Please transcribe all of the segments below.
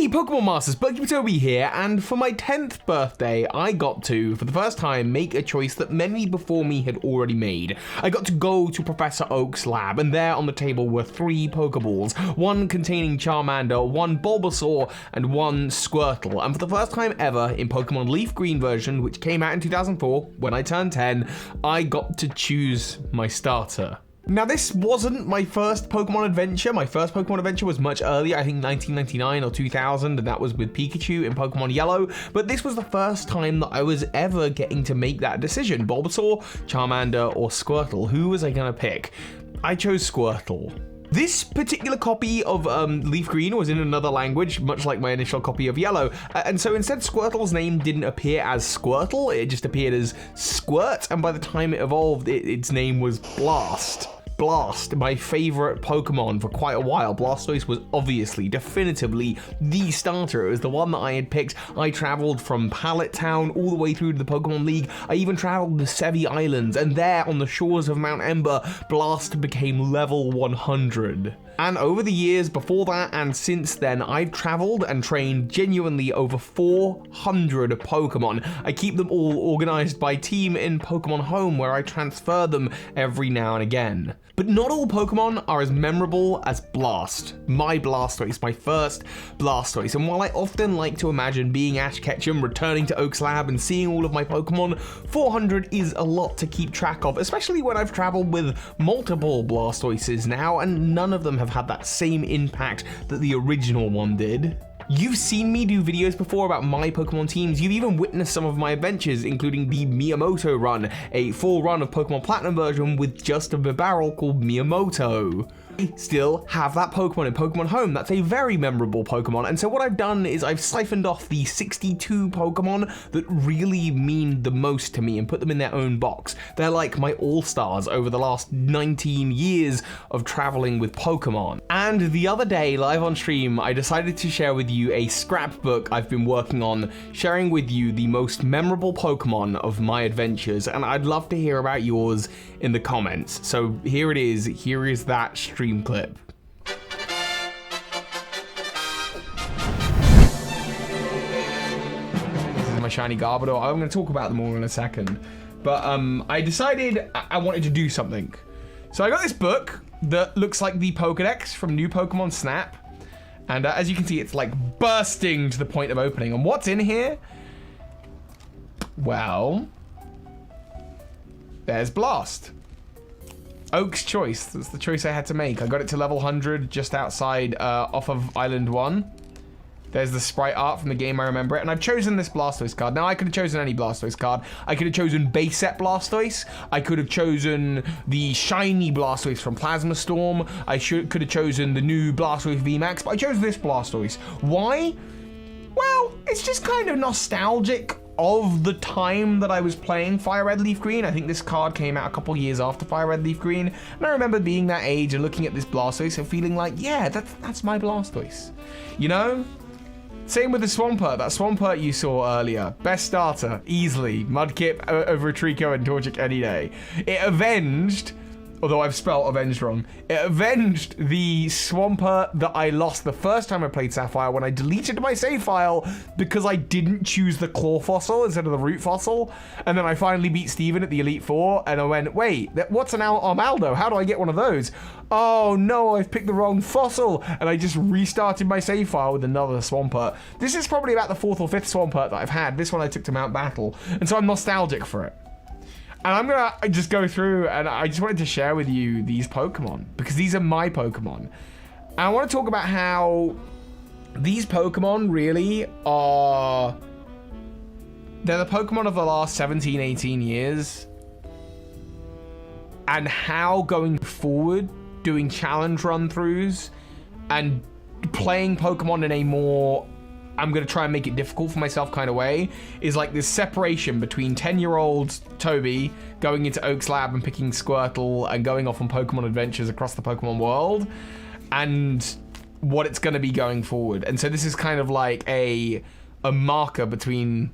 Hey Pokemon Masters, Toby here, and for my 10th birthday, I got to, for the first time, make a choice that many before me had already made. I got to go to Professor Oak's lab, and there on the table were 3 Pokeballs, one containing Charmander, one Bulbasaur, and one Squirtle. And for the first time ever in Pokemon Leaf Green version, which came out in 2004, when I turned 10, I got to choose my starter. Now, this wasn't my first Pokemon adventure. My first Pokemon adventure was much earlier, I think 1999 or 2000, and that was with Pikachu in Pokemon Yellow, but this was the first time that I was ever getting to make that decision. Bulbasaur, Charmander, or Squirtle. Who was I gonna pick? I chose Squirtle. This particular copy of Leaf Green was in another language, much like my initial copy of Yellow, and so instead Squirtle's name didn't appear as Squirtle, it just appeared as Squirt, and by the time it evolved, its name was Blast. Blast, my favorite Pokemon for quite a while. Blastoise was obviously, definitively the starter. It was the one that I had picked. I traveled from Pallet Town all the way through to the Pokemon League. I even traveled to Sevi Islands, and there on the shores of Mount Ember, Blast became level 100. And over the years before that and since then, I've traveled and trained genuinely over 400 Pokemon. I keep them all organized by team in Pokemon Home, where I transfer them every now and again. But not all Pokemon are as memorable as Blast. My Blastoise, my first Blastoise. And while I often like to imagine being Ash Ketchum, returning to Oak's lab and seeing all of my Pokemon, 400 is a lot to keep track of, especially when I've traveled with multiple Blastoises now, and none of them have had that same impact that the original one did. You've seen me do videos before about my Pokemon teams. You've even witnessed some of my adventures, including the Miyamoto run, a full run of Pokemon Platinum version with just a barrel called Miyamoto. I still have that Pokemon in Pokemon Home. That's a very memorable Pokemon. And so what I've done is I've siphoned off the 62 Pokemon that really mean the most to me and put them in their own box. They're like my all-stars over the last 19 years of traveling with Pokemon. And the other day, live on stream, I decided to share with you a scrapbook I've been working on, sharing with you the most memorable Pokemon of my adventures. And I'd love to hear about yours in the comments. So here it is. Here is that stream clip. This is my shiny Garbodor. I'm going to talk about them all in a second. But I decided I wanted to do something. So I got this book that looks like the Pokedex from New Pokemon Snap. And as you can see, it's like bursting to the point of opening. And what's in here? Well, there's Blast. Oak's choice. That's the choice I had to make. I got it to level 100 just outside off of Island 1. There's the sprite art from the game, I remember it. And I've chosen this Blastoise card. Now, I could have chosen any Blastoise card. I could have chosen base set Blastoise. I could have chosen the shiny Blastoise from Plasma Storm. I could have chosen the new Blastoise VMAX, but I chose this Blastoise. Why? Well, it's just kind of nostalgic of the time that I was playing Fire Red Leaf Green. I think this card came out a couple years after Fire Red Leaf Green, and I remember being that age and looking at this Blastoise and feeling like, yeah, that's my Blastoise. You know? Same with the Swampert. That Swampert you saw earlier. Best starter, easily. Mudkip over Trico and Torchic any day. It avenged, although I've spelled avenged wrong, it avenged the Swampert that I lost the first time I played Sapphire when I deleted my save file because I didn't choose the Claw Fossil instead of the Root Fossil. And then I finally beat Steven at the Elite Four, and I went, wait, what's an Armaldo? How do I get one of those? Oh no, I've picked the wrong fossil, and I just restarted my save file with another Swampert. This is probably about the 4th or 5th Swampert that I've had. This one I took to Mount Battle, and so I'm nostalgic for it. And I'm gonna just go through, and I just wanted to share with you these Pokemon, because these are my Pokemon. And I want to talk about how these Pokemon really are, they're the Pokemon of the last 17, 18 years, and how going forward, doing challenge run-throughs and playing Pokemon in a more, I'm going to try and make it difficult for myself kind of way, is like this separation between 10-year-old Toby going into Oak's lab and picking Squirtle and going off on Pokemon adventures across the Pokemon world, and what it's going to be going forward. And so this is kind of like a marker between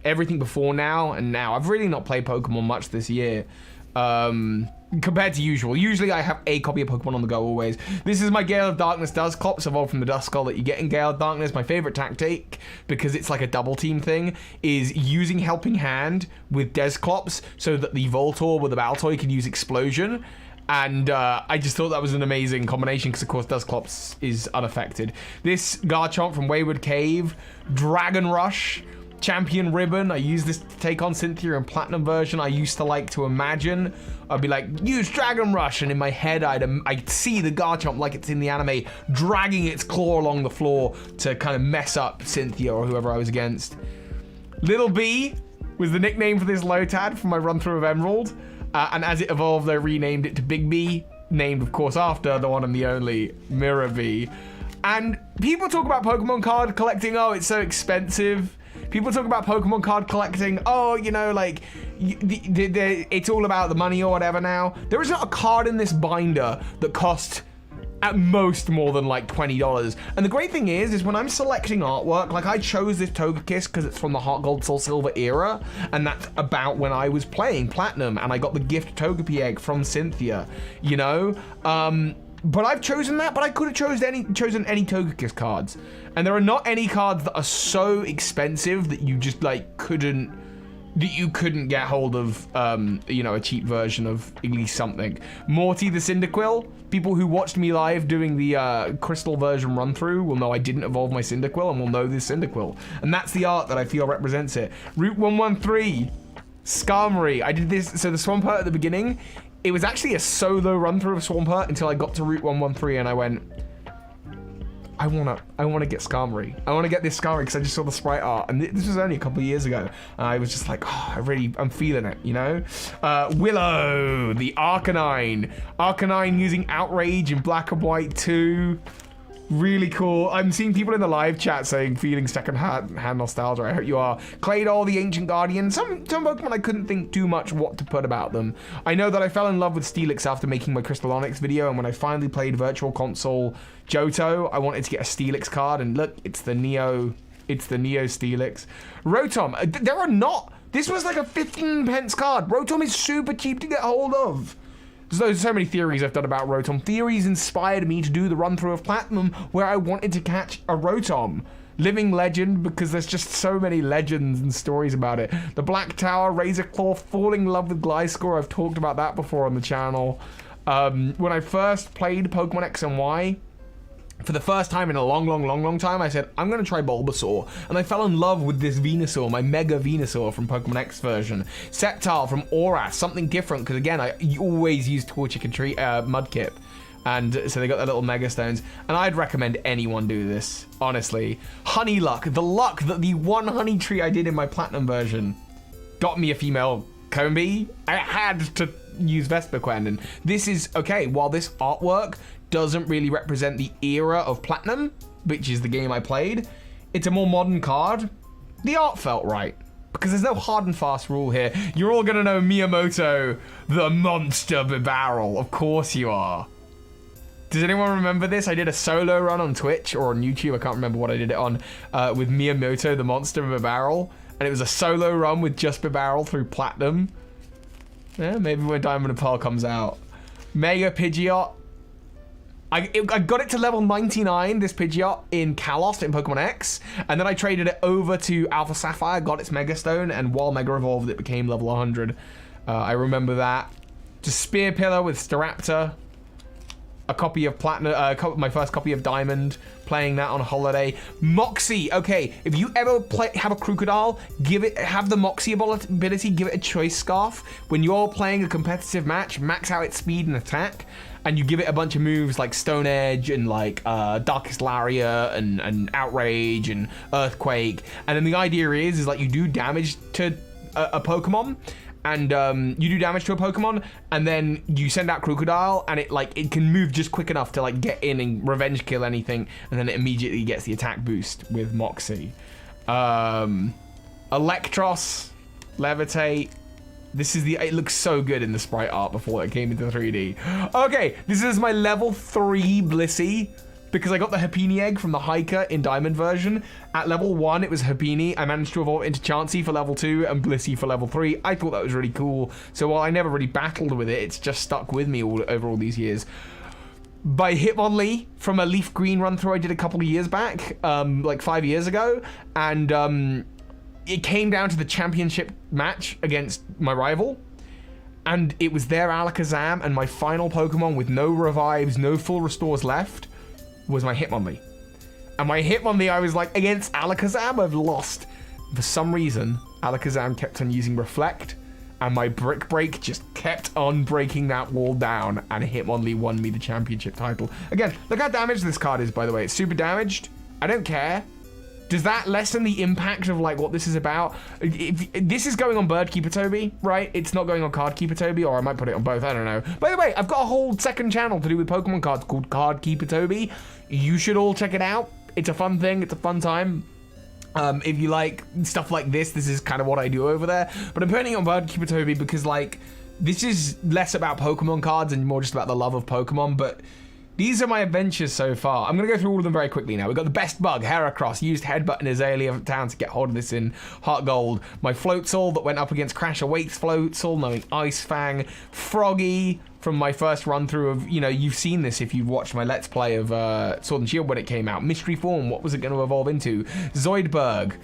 everything before now and now. I've really not played Pokemon much this year, compared to usual. Usually I have a copy of Pokemon on the go always. This is my Gale of Darkness Dusclops, evolved from the Duskull that you get in Gale of Darkness. My favorite tactic, because it's like a double team thing, is using Helping Hand with Dusclops so that the Voltorb with the Baltoy can use Explosion. And I just thought that was an amazing combination because, of course, Dusclops is unaffected. This Garchomp from Wayward Cave, Dragon Rush, Champion Ribbon. I use this to take on Cynthia in Platinum version. I used to like to imagine, I'd be like, use Dragon Rush, and in my head I'd see the Garchomp like it's in the anime, dragging its claw along the floor to kind of mess up Cynthia or whoever I was against. Little B was the nickname for this Lotad from my run-through of Emerald, and as it evolved, I renamed it to Big B, named, of course, after the one and the only Mirror B. And people talk about Pokemon card collecting, oh, it's so expensive. People talk about Pokemon card collecting, oh, you know, like, it's all about the money or whatever now. There is not a card in this binder that cost at most more than like $20. And the great thing is when I'm selecting artwork, like I chose this Togekiss because it's from the Heart Gold Soul Silver era, and that's about when I was playing Platinum, and I got the gift Togepi egg from Cynthia, you know? But I've chosen that, but I could have chosen any Togekiss cards. And there are not any cards that are so expensive that you just like couldn't get hold of, you know, a cheap version of at least something. Morty the Cyndaquil. People who watched me live doing the Crystal version run through will know I didn't evolve my Cyndaquil and will know this Cyndaquil. And that's the art that I feel represents it. Route 113, Skarmory. I did this, so the Swampert at the beginning, it was actually a solo run through of Swampert until I got to Route 113 and I went, I wanna get Skarmory. I wanna get this Skarmory because I just saw the sprite art, and this was only a couple of years ago. And I was just like, oh, I'm feeling it, you know? Willow, the Arcanine. Arcanine using Outrage in Black and White 2. Really cool. I'm seeing people in the live chat saying feeling second-hand nostalgia. I hope you are. Claydol, the Ancient Guardian. Some Pokemon I couldn't think too much what to put about them. I know that I fell in love with Steelix after making my Crystal Onyx video, and when I finally played Virtual Console Johto, I wanted to get a Steelix card, and look, it's the Neo Steelix. Rotom. This was like a 15 pence card. Rotom is super cheap to get hold of. There's so many theories I've done about Rotom. Theories inspired me to do the run-through of Platinum where I wanted to catch a Rotom. Living legend, because there's just so many legends and stories about it. The Black Tower, Razor Claw, falling in love with Gliscor. I've talked about that before on the channel. When I first played Pokemon X and Y, for the first time in a long time, I said, I'm going to try Bulbasaur. And I fell in love with this Venusaur, my Mega Venusaur from Pokemon X version. Sceptile from Oras, something different, because again, I always use Torchic and Mudkip. And so they got their little Mega Stones. And I'd recommend anyone do this, honestly. Honeyluck, the luck that the one honey tree I did in my Platinum version got me a female Combi. I had to use Vespiquen. And this is, okay, while this artwork doesn't really represent the era of Platinum, which is the game I played, it's a more modern card. The art felt right, because there's no hard and fast rule here. You're all gonna know Miyamoto, the monster Bibarel. Of course you are. Does anyone remember this? I did a solo run on Twitch or on YouTube, I can't remember what I did it on, with Miyamoto, the monster Bibarel, and it was a solo run with just Bibarel through Platinum. Yeah, maybe when Diamond and Pearl comes out. Mega Pidgeot. I got it to level 99, this Pidgeot, in Kalos in Pokemon X, and then I traded it over to Alpha Sapphire, got its Mega Stone, and while Mega Evolved, it became level 100. I remember that. Just Spear Pillar with Staraptor. A copy of Platinum, my first copy of Diamond, playing that on holiday. Moxie, okay, if you ever have a Crocodile, have the Moxie ability, give it a Choice Scarf. When you're playing a competitive match, max out its speed and attack, and you give it a bunch of moves like Stone Edge and like Darkest Lariat and Outrage and Earthquake. And then the idea is like you do damage to a Pokemon, and you do damage to a Pokemon, and then you send out Crocodile, and it can move just quick enough to like get in and revenge kill anything, and then it immediately gets the attack boost with Moxie. Electros, Levitate. It looks so good in the sprite art before it came into 3D. Okay, this is my level 3 Blissey. because I got the Happiny egg from the Hiker in Diamond version. At level 1, it was Happiny. I managed to evolve it into Chansey for level 2 and Blissey for level 3. I thought that was really cool. So while I never really battled with it, it's just stuck with me over all these years. By Hitmonlee from a Leaf Green run through I did a couple of years back, like 5 years ago, and it came down to the championship match against my rival, and it was their Alakazam, and my final Pokemon with no revives, no full restores left, was my Hitmonlee. And my Hitmonlee, I was like, against Alakazam, I've lost. For some reason, Alakazam kept on using Reflect, and my Brick Break just kept on breaking that wall down, and Hitmonlee won me the championship title. Again, look how damaged this card is, by the way. It's super damaged. I don't care. Does that lessen the impact of like what this is about? If this is going on Bird Keeper Toby, right? It's not going on Card Keeper Toby, or I might put it on both, I don't know. By the way, I've got a whole second channel to do with Pokemon cards called Card Keeper Toby. You should all check it out. It's a fun thing, it's a fun time. If you like stuff like this is kind of what I do over there. But I'm putting it on Bird Keeper Toby because like, this is less about Pokemon cards and more just about the love of Pokemon, but these are my adventures so far. I'm going to go through all of them very quickly now. We've got the Best Bug, Heracross, used Headbutt and Azalea Town to get hold of this in Heart Gold. My Floatzel that went up against Crash Awaits Floatzel, knowing Ice Fang. Froggy from my first run through of, you know, you've seen this if you've watched my Let's Play of Sword and Shield when it came out. Mystery Form, what was it going to evolve into? Zoidberg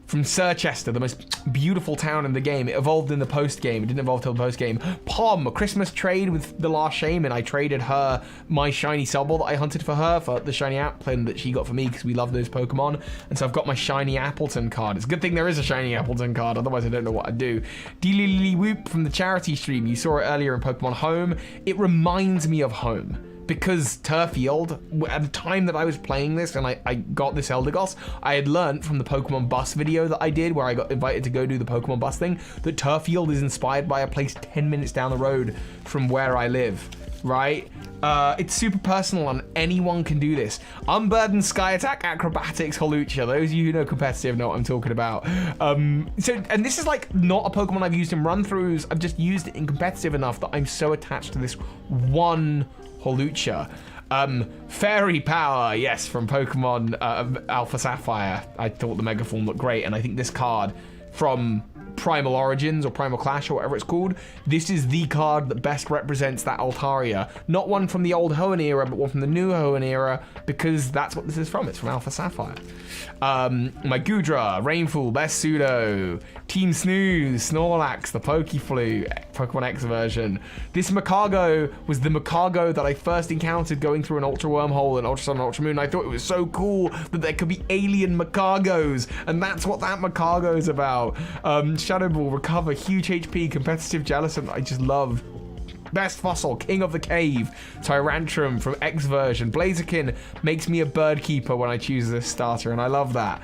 from Sirchester, the most beautiful town in the game. It evolved in the post-game. It didn't evolve till the post-game. Pom, a Christmas trade with the last Shaman. I traded her my shiny Cellball that I hunted for her for the shiny Applin that she got for me because we love those Pokemon. And so I've got my shiny Appleton card. It's a good thing there is a shiny Appleton card, otherwise I don't know what I'd do. Dealily Whoop from the charity stream. You saw it earlier in Pokemon Home. It reminds me of home. Because Turfield, at the time that I was playing this and I got this Eldegoss, I had learned from the Pokemon Bus video that I did, where I got invited to go do the Pokemon Bus thing, that Turfield is inspired by a place 10 minutes down the road from where I live, right? It's super personal and anyone can do this. Unburdened Sky Attack, Acrobatics, Holucha. Those of you who know competitive know what I'm talking about. And this is like not a Pokemon I've used in run-throughs. I've just used it in competitive enough that I'm so attached to this one Holucha. Fairy Power, yes, from Pokemon Alpha Sapphire. I thought the Mega Form looked great, and I think this card from Primal Origins or Primal Clash or whatever it's called, this is the card that best represents that Altaria. Not one from the old Hoenn era, but one from the new Hoenn era, because that's what this is from. It's from Alpha Sapphire. My Goodra, Rainfall, Best Pseudo, Team Snooze, Snorlax, the Pokeflu, Pokemon X version. This Macago was the Macago that I first encountered going through an Ultra Wormhole in Ultra Sun and Ultra Moon. I thought it was so cool that there could be alien Macagos, and that's what that Macago is about. Shadow Ball, Recover, huge HP, competitive Jellicent I just love. Best Fossil, King of the Cave, Tyrantrum from X version. Blaziken makes me a bird keeper when I choose this starter, and I love that.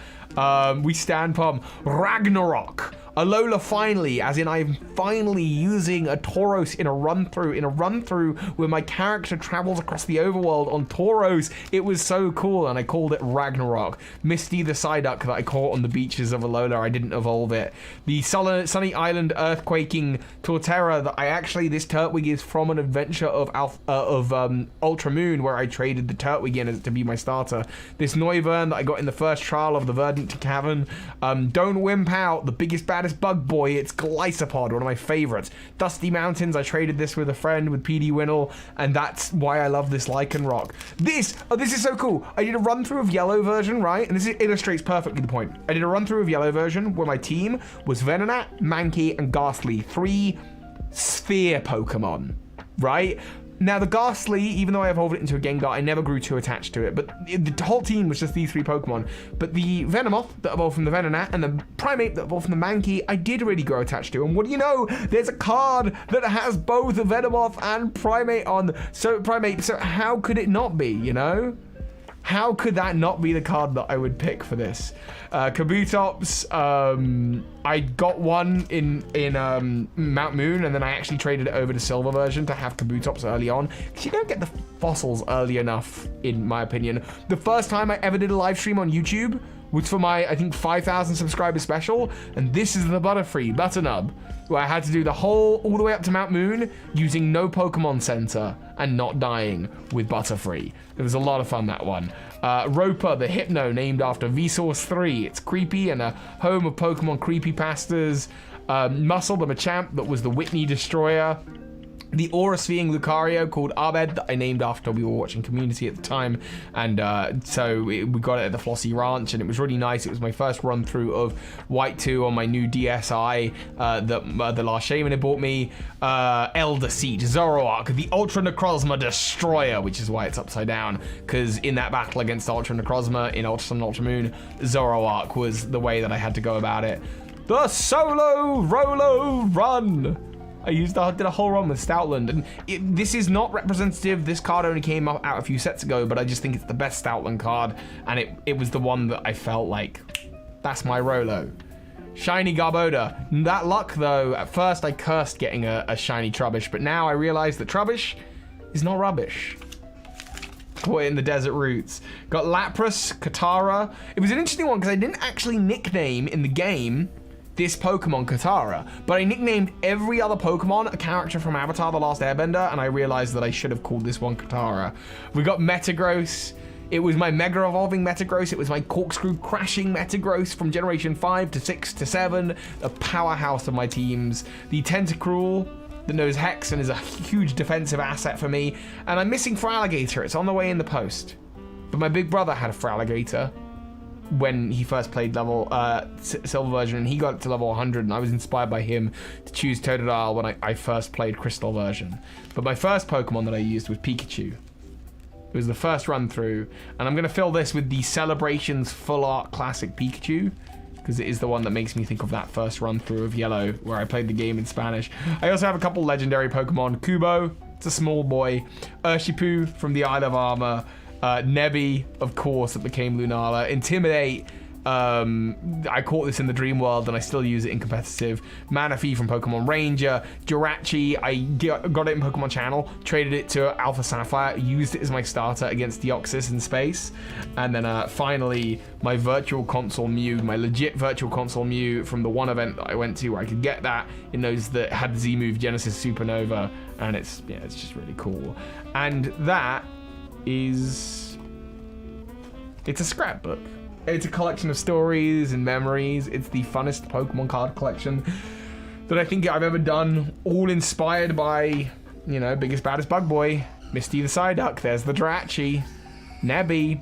We stand Pom. Ragnarok. Alola finally, as in I'm finally using a Tauros in a run-through where my character travels across the overworld on Tauros. It was so cool, and I called it Ragnarok. Misty the Psyduck that I caught on the beaches of Alola, I didn't evolve it. The Sunny Island Earthquaking Torterra that I actually, this Turtwig is from an adventure of Ultra Moon where I traded the Turtwig in to be my starter. This Noivern that I got in the first trial of the Verdant Cavern. Don't Wimp Out, the biggest, baddest bug boy, it's Glycopod, one of my favorites. Dusty Mountains, I traded this with a friend with PD Winnel, and that's why I love this Lycanroc. This is so cool. I did a run through of Yellow version, right? And this illustrates perfectly the point. I did a run through of Yellow version where my team was Venonat, Mankey, and Ghastly, 3 sphere Pokemon, right? Now, the Ghastly, even though I evolved it into a Gengar, I never grew too attached to it. But the whole team was just these 3 Pokemon. But the Venomoth that evolved from the Venonat and the Primeape that evolved from the Mankey, I did really grow attached to. And what do you know? There's a card that has both a Venomoth and Primeape on. So how could it not be, you know? How could that not be the card that I would pick for this? Kabutops, I got one in Mount Moon, and then I actually traded it over to Silver version to have Kabutops early on, because you don't get the fossils early enough, in my opinion. The first time I ever did a live stream on YouTube was for my, I think, 5,000 subscriber special, and this is the Butternub, where I had to do the all the way up to Mount Moon using no Pokemon Center and not dying with Butterfree. It was a lot of fun, that one. Roper, the Hypno, named after Vsauce 3. It's creepy and a home of Pokemon creepypastas. Muscle, the Machamp, that was the Whitney Destroyer. The Aura-Spheing Lucario called Abed, that I named after we were watching Community at the time, and so we got it at the Flossie Ranch, and it was really nice. It was my first run through of White 2 on my new DSi that the last Shaman had bought me. Elder Seat, Zoroark, the Ultra Necrozma Destroyer, which is why it's upside down, because in that battle against Ultra Necrozma in Ultra Sun and Ultra Moon, Zoroark was the way that I had to go about it. The Solo Rolo Run! I did a whole run with Stoutland, and this is not representative. This card only came out a few sets ago, but I just think it's the best Stoutland card, and it was the one that I felt like, that's my Rolo. Shiny Garbodor. That luck, though, at first I cursed getting a shiny Trubbish, but now I realize that Trubbish is not rubbish. Caught it in the desert roots. Got Lapras, Katara. It was an interesting one because I didn't actually nickname in the game this Pokemon Katara, but I nicknamed every other Pokemon a character from Avatar: The Last Airbender, and I realized that I should have called this one Katara. We got Metagross. It was my Mega Evolving Metagross. It was my Corkscrew Crashing Metagross from Generation 5 to 6 to 7, the powerhouse of my teams. The Tentacruel that knows Hex and is a huge defensive asset for me, and I'm missing Feraligatr. It's on the way in the post. But my big brother had a Feraligatr when he first played Silver version, and he got it to level 100, and I was inspired by him to choose Totodile when I first played Crystal version. But my first Pokemon that I used was Pikachu. It was the first run through, and I'm going to fill this with the Celebrations Full Art Classic Pikachu, because it is the one that makes me think of that first run through of Yellow, where I played the game in Spanish. I also have a couple legendary Pokemon. Kubo, it's a small boy. Urshifu from the Isle of Armor. Nebby, of course, that became Lunala. Intimidate, I caught this in the Dream World and I still use it in competitive. Manaphy from Pokemon Ranger. Jirachi, I got it in Pokemon Channel, traded it to Alpha Sapphire, used it as my starter against Deoxys in space. And then finally, my Virtual Console Mew, my legit Virtual Console Mew from the one event that I went to where I could get that in those that had the Z-move Genesis Supernova, and it's just really cool. And that is, it's a scrapbook. It's a collection of stories and memories. It's the funnest Pokemon card collection that I think I've ever done, all inspired by, Biggest Baddest Bug Boy, Misty the Psyduck, there's the Jirachi, Nebby,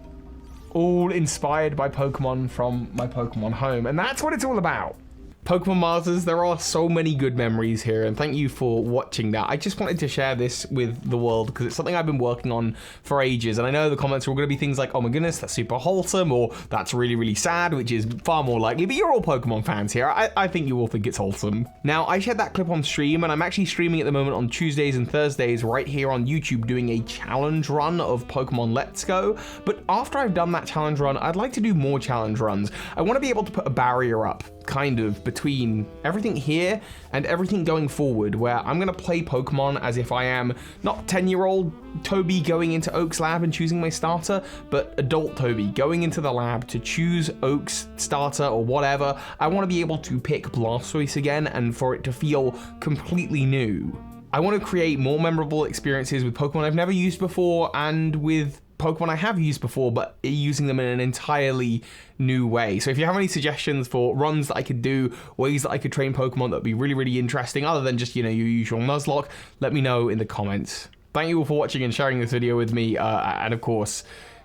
all inspired by Pokemon from my Pokemon home. And that's what it's all about. Pokemon Masters, there are so many good memories here, and thank you for watching that. I just wanted to share this with the world because it's something I've been working on for ages, and I know the comments are all going to be things like, oh my goodness, that's super wholesome, or that's really, really sad, which is far more likely, but you're all Pokemon fans here. I think you all think it's wholesome. Now, I shared that clip on stream, and I'm actually streaming at the moment on Tuesdays and Thursdays right here on YouTube doing a challenge run of Pokemon Let's Go, but after I've done that challenge run, I'd like to do more challenge runs. I want to be able to put a barrier up, kind of, between everything here and everything going forward, where I'm going to play Pokemon as if I am not 10-year-old Toby going into Oak's lab and choosing my starter, but adult Toby going into the lab to choose Oak's starter or whatever. I want to be able to pick Blastoise again and for it to feel completely new. I want to create more memorable experiences with Pokemon I've never used before and with Pokemon I have used before, but using them in an entirely new way. So if you have any suggestions for runs that I could do, ways that I could train Pokemon that would be really, really interesting, other than just, your usual Nuzlocke, let me know in the comments. Thank you all for watching and sharing this video with me, and of course,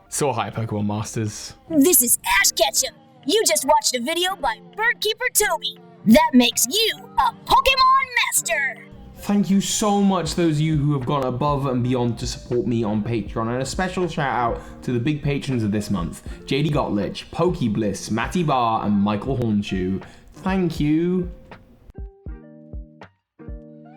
so hi Pokemon Masters. This is Ash Ketchum. You just watched a video by Birdkeeper Toby. That makes you a Pokemon Master. Thank you so much, those of you who have gone above and beyond to support me on Patreon, and a special shout out to the big patrons of this month, JD Gottlich, PokeBliss, Matty Bar, and Michael Hornschuch. Thank you.